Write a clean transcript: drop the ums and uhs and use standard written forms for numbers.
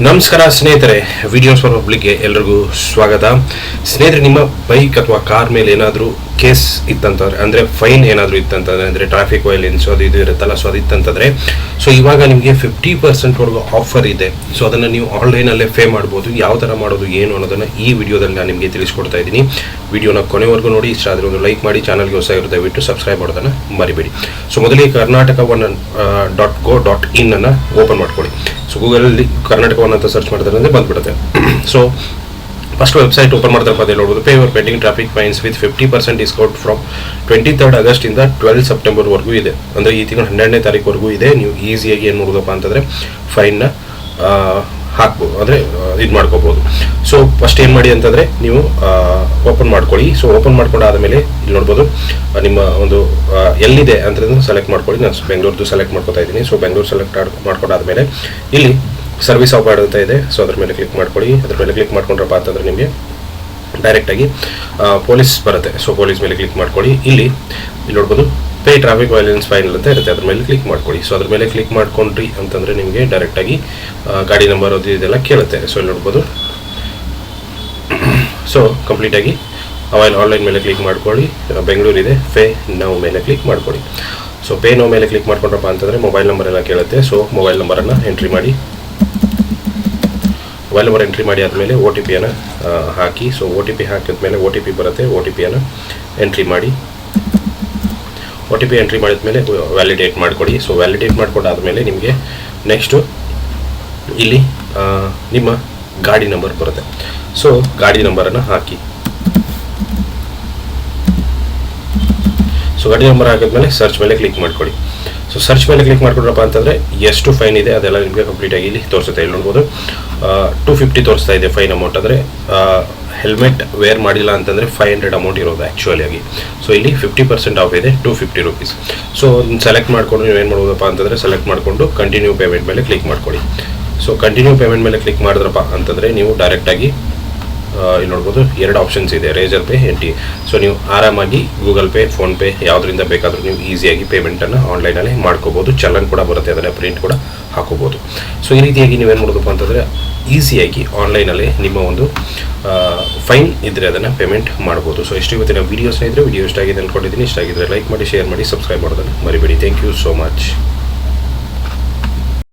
ನಮಸ್ಕಾರ ಸ್ನೇಹಿತರೆ, videos for ಪಬ್ಲಿಕ್ಗೆ ಎಲ್ರಿಗೂ ಸ್ವಾಗತ. ಸ್ನೇಹಿತರೆ, ನಿಮ್ಮ ಬೈಕ್ ಅಥವಾ ಕಾರ್ ಮೇಲೆ ಏನಾದರೂ ಕೇಸ್ ಇತ್ತಂತಂದರೆ, ಅಂದರೆ ಫೈನ್ ಏನಾದರೂ ಇತ್ತಂತಂದರೆ, ಅಂದರೆ ಟ್ರಾಫಿಕ್ ವೈಲೆನ್ಸ್ ಅದು ಇದು ಇರುತ್ತಲ್ಲ, ಸೊ ಅದು ಇತ್ತಂತಂದರೆ ಸೊ ಇವಾಗ ನಿಮಗೆ 50% ಆಫರ್ ಇದೆ. ಸೊ ಅದನ್ನು ನೀವು ಆನ್ಲೈನಲ್ಲೇ ಪೇ ಮಾಡ್ಬೋದು. ಯಾವ ಥರ ಮಾಡೋದು ಏನು ಅನ್ನೋದನ್ನು ಈ ವಿಡಿಯೋದಲ್ಲಿ ನಾನು ನಿಮಗೆ ತಿಳಿಸ್ಕೊಡ್ತಾ ಇದ್ದೀನಿ. ವಿಡಿಯೋನ ಕೊನೆವರೆಗೂ ನೋಡಿ. ಇಷ್ಟ ಆದರೆ ಒಂದು ಲೈಕ್ ಮಾಡಿ, ಚಾನಲ್ಗೆ ಹೊಸ ಇರೋ ದಯವಿಟ್ಟು ಸಬ್ಸ್ಕ್ರೈಬ್ ಮಾಡೋದನ್ನು ಮರಿಬೇಡಿ. ಸೊ ಮೊದಲಿಗೆ karnataka1.go.in ಅನ್ನು ಓಪನ್ ಮಾಡ್ಕೊಳ್ಳಿ. ಸೊ ಗೂಗಲಲ್ಲಿ ಕರ್ನಾಟಕ ಒನ್ ಅಂತ ಸರ್ಚ್ ಮಾಡಿದ್ರೆ ಅಂದರೆ ಬಂದುಬಿಡುತ್ತೆ. ಸೊ ಫಸ್ಟ್ ವೆಬ್ಸೈಟ್ ಓಪನ್ ಮಾಡ್ತಾರಪ್ಪ ಅಂತ ನೋಡ್ಬೋದು. Pay your pending traffic fines with 50% discount from 23 ಆಗಸ್ಟಿಂದ 12 ಸೆಪ್ಟೆಂಬರ್ವರೆಗೂ ಇದೆ. ಅಂದರೆ ಈ ತಿಂಗಳು 12ನೇ ತಾರೀಕುವರೆಗೂ ಇದೆ. ನೀವು ಈಸಿಯಾಗಿ ಏನು ಮಾಡ್ಬೋದಪ್ಪ ಅಂತಂದರೆ ಫೈನ್ನ ಹಾಕ್ಬೋದು, ಅಂದರೆ ಇದು ಮಾಡ್ಕೋಬೋದು. ಸೊ ಫಸ್ಟ್ ಏನು ಮಾಡಿ ಅಂತಂದರೆ ನೀವು ಓಪನ್ ಮಾಡ್ಕೊಳ್ಳಿ. ಸೊ ಓಪನ್ ಮಾಡ್ಕೊಂಡಾದಮೇಲೆ ಇಲ್ಲಿ ನೋಡ್ಬೋದು ನಿಮ್ಮ ಒಂದು ಎಲ್ಲಿದೆ ಅಂತಂದ್ರೆ ಸೆಲೆಕ್ಟ್ ಮಾಡ್ಕೊಳ್ಳಿ. ನಾನು ಬೆಂಗಳೂರದ್ದು ಸೆಲೆಕ್ಟ್ ಮಾಡ್ಕೊತಾ ಇದ್ದೀನಿ. ಸೊ ಬೆಂಗಳೂರು ಸೆಲೆಕ್ಟ್ ಮಾಡ್ಕೊಂಡಾದ್ಮೇಲೆ ಇಲ್ಲಿ ಸರ್ವಿಸ್ ಆಫರ್ ಅಂತ ಇದೆ. ಸೊ ಅದ್ರ ಮೇಲೆ ಕ್ಲಿಕ್ ಮಾಡ್ಕೊಳ್ಳಿ. ಅದ್ರ ಮೇಲೆ ಕ್ಲಿಕ್ ಮಾಡ್ಕೊಂಡ್ರಪ್ಪ ಅಂತಂದರೆ ನಿಮಗೆ ಡೈರೆಕ್ಟಾಗಿ ಪೊಲೀಸ್ ಬರುತ್ತೆ. ಸೊ ಪೊಲೀಸ್ ಮೇಲೆ ಕ್ಲಿಕ್ ಮಾಡ್ಕೊಳ್ಳಿ. ಇಲ್ಲಿ ನೋಡ್ಬೋದು ಪೇ ಟ್ರಾಫಿಕ್ ವೈಲೆನ್ಸ್ ಫೈನ್ ಅಂತ ಇರುತ್ತೆ. ಅದ್ರ ಮೇಲೆ ಕ್ಲಿಕ್ ಮಾಡ್ಕೊಳ್ಳಿ. ಸೊ ಅದ್ರ ಮೇಲೆ ಕ್ಲಿಕ್ ಮಾಡ್ಕೊಂಡ್ರಿ ಅಂತಂದರೆ ನಿಮಗೆ ಡೈರೆಕ್ಟಾಗಿ ಗಾಡಿ ನಂಬರ್ ಅದು ಇದೆಲ್ಲ ಕೇಳುತ್ತೆ. ಸೊ ಇಲ್ಲಿ ನೋಡ್ಬೋದು. ಸೊ ಕಂಪ್ಲೀಟಾಗಿ ಆನ್ಲೈನ್ ಮೇಲೆ ಕ್ಲಿಕ್ ಮಾಡ್ಕೊಳ್ಳಿ. ಬೆಂಗಳೂರಿದೆ, ಪೇ ನೌ ಮೇಲೆ ಕ್ಲಿಕ್ ಮಾಡ್ಕೊಳ್ಳಿ. ಸೊ ಪೇ ನೌ ಮೇಲೆ ಕ್ಲಿಕ್ ಮಾಡ್ಕೊಂಡ್ರಪ್ಪ ಅಂತಂದರೆ ಮೊಬೈಲ್ ನಂಬರ್ ಎಲ್ಲ ಕೇಳುತ್ತೆ. ಸೊ ಮೊಬೈಲ್ ನಂಬರನ್ನು ಎಂಟ್ರಿ ಮಾಡಿ. ಮೊಬೈಲ್ ನಂಬರ್ ಎಂಟ್ರಿ ಮಾಡಿ ಆದಮೇಲೆ ಒ ಟಿ ಪಿಯನ್ನು ಹಾಕಿ. ಸೊ ಒ ಟಿ ಪಿ ಹಾಕಿದ್ಮೇಲೆ ಒ ಟಿ ಪಿ ಬರುತ್ತೆ. ಒ ಟಿ ಪಿಯನ್ನು ಎಂಟ್ರಿ ಮಾಡಿ. ಒ ಟಿ ಪಿ ಎಂಟ್ರಿ ಮಾಡಿದ್ಮೇಲೆ ವ್ಯಾಲಿಡೇಟ್ ಮಾಡಿಕೊಡಿ. ಸೊ ವ್ಯಾಲಿಡೇಟ್ ಮಾಡ್ಕೊಂಡಾದ್ಮೇಲೆ ನಿಮಗೆ ನೆಕ್ಸ್ಟು ಇಲ್ಲಿ ನಿಮ್ಮ ಗಾಡಿ ನಂಬರ್ ಬರುತ್ತೆ. ಸೊ ಗಾಡಿ ನಂಬರನ್ನು ಹಾಕಿ. ಸೊ ಗಾಡಿ ನಂಬರ್ ಹಾಕಿದ್ಮೇಲೆ ಸರ್ಚ್ ಮೇಲೆ ಕ್ಲಿಕ್ ಮಾಡ್ಕೊಳ್ಳಿ. ಸೊ ಸರ್ಚ್ ಮೇಲೆ ಕ್ಲಿಕ್ ಮಾಡ್ಕೊಂಡ್ರಪ್ಪ ಅಂತಂದರೆ ಎಷ್ಟು ಫೈನ್ ಇದೆ ಅದೆಲ್ಲ ನಿಮಗೆ ಕಂಪ್ಲೀಟಾಗಿ ಇಲ್ಲಿ ತೋರಿಸುತ್ತೆ. ಇಲ್ಲಿ ನೋಡ್ಬೋದು 250 ತೋರಿಸ್ತಾ ಇದೆ ಫೈನ್ ಅಮೌಂಟ್. ಅಂದರೆ ಹೆಲ್ಮೆಟ್ ವೇರ್ ಮಾಡಿಲ್ಲ ಅಂತಂದರೆ 500 ಅಮೌಂಟ್ ಇರೋದು ಆ್ಯಕ್ಚುಲಿಯಾಗಿ. ಸೊ ಇಲ್ಲಿ 50% ಆಫ್ ಇದೆ, 250 ರುಪೀಸ್. ಸೊ ಸೆಲೆಕ್ಟ್ ಮಾಡಿಕೊಂಡು ನೀವೇನು ಮಾಡ್ಬೋದಪ್ಪ ಅಂತಂದರೆ ಸೆಲೆಕ್ಟ್ ಮಾಡಿಕೊಂಡು ಕಂಟಿನ್ಯೂ ಪೇಮೆಂಟ್ ಮೇಲೆ ಕ್ಲಿಕ್ ಮಾಡ್ಕೊಳ್ಳಿ. ಸೊ ಕಂಟಿನ್ಯೂ ಪೇಮೆಂಟ್ ಮೇಲೆ ಕ್ಲಿಕ್ ಮಾಡಿದ್ರಪ್ಪ ಅಂತಂದರೆ ನೀವು ಡೈರೆಕ್ಟಾಗಿ ಇಲ್ಲಿ ನೋಡ್ಬೋದು 2 ಆಪ್ಷನ್ಸ್ ಇದೆ, ರೇಜರ್ ಪೇ, NT. ಸೊ ನೀವು ಆರಾಮಾಗಿ ಗೂಗಲ್ ಪೇ, ಫೋನ್ಪೇ ಯಾವುದರಿಂದ ಬೇಕಾದರೂ ನೀವು ಈಸಿಯಾಗಿ ಪೇಮೆಂಟನ್ನು ಆನ್ಲೈನಲ್ಲಿ ಮಾಡ್ಕೋಬೋದು. ಚಲನ್ ಕೂಡ ಬರುತ್ತೆ, ಅದನ್ನು ಪ್ರಿಂಟ್ ಕೂಡ ಹಾಕೋಬೋದು. ಸೊ ಈ ರೀತಿಯಾಗಿ ನೀವೇನು ಮಾಡೋದಪ್ಪ ಅಂತಂದರೆ ಈಸಿಯಾಗಿ ಆನ್ಲೈನಲ್ಲಿ ನಿಮ್ಮ ಒಂದು ಫೈನ್ ಇದ್ದರೆ ಅದನ್ನು ಪೇಮೆಂಟ್ ಮಾಡ್ಬೋದು. ಸೊ ಇಷ್ಟು ಇವತ್ತಿನ ವೀಡಿಯೋಸ್ನ ಇದ್ದರೆ ವಿಡಿಯೋ ಇಷ್ಟ ಆಗಿದೆ ಅಂದ್ಕೊಂಡಿದ್ದೀನಿ. ಇಷ್ಟ ಆಗಿದ್ದರೆ ಲೈಕ್ ಮಾಡಿ, ಶೇರ್ ಮಾಡಿ, ಸಬ್ಸ್ಕ್ರೈಬ್ ಮಾಡೋದನ್ನು ಮರಿಬೇಡಿ. Thank you so much.